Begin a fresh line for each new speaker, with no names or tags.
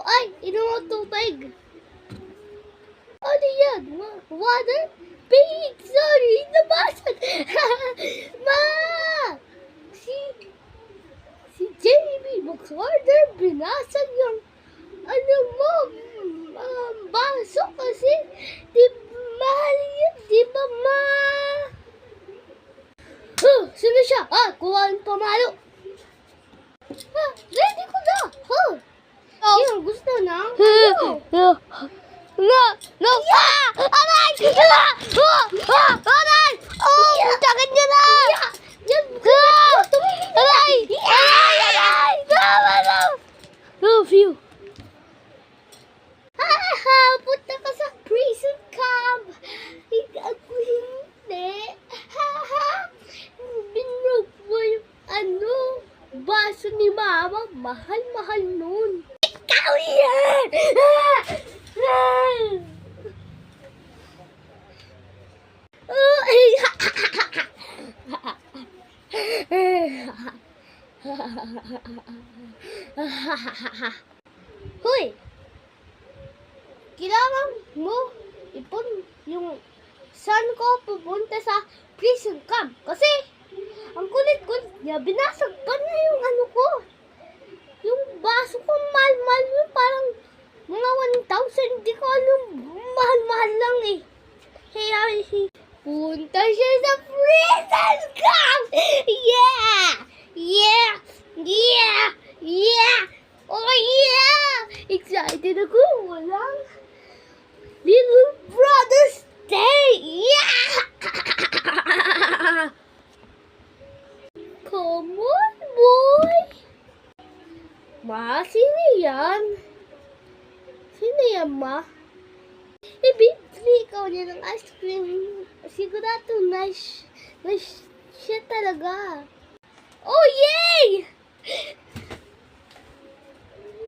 Ay, inom mo tubig. Ano yan? Water? Pig! Sorry, nabasag! Ma! Si Jamie mag-order, binasag yung baso kasi di mahal yun, di ba ma? Sino siya? Kuha ang pamalo. Ready ko na. Sino gusto na? No! Aray! Aray! Sakit niya na! Aray! No! Phew! Punta ka sa prison camp! Ako hindi! Binug mo yung baso ni mama. Mahal nun. Ikaw yan! Hoy! Kailangan mo ipon yung saan ko pupunta sa prison camp. Kasi ang kulit-kulit niya, binasag pa niya yung ko. Yung baso ko, mahal-mahal yun. Parang mga 1,000. Hindi ko alam. Mahal-mahal lang eh. Kaya punta siya sa prison camp! Yeah! Oh yeah! Excited ako. Walang little brother stay! Yeah! Come on, boy! Ma, sino yan? Sino yan, ma? Ibibili ka niya ng ice cream. Sigurado, nice siya talaga. Oh, yay!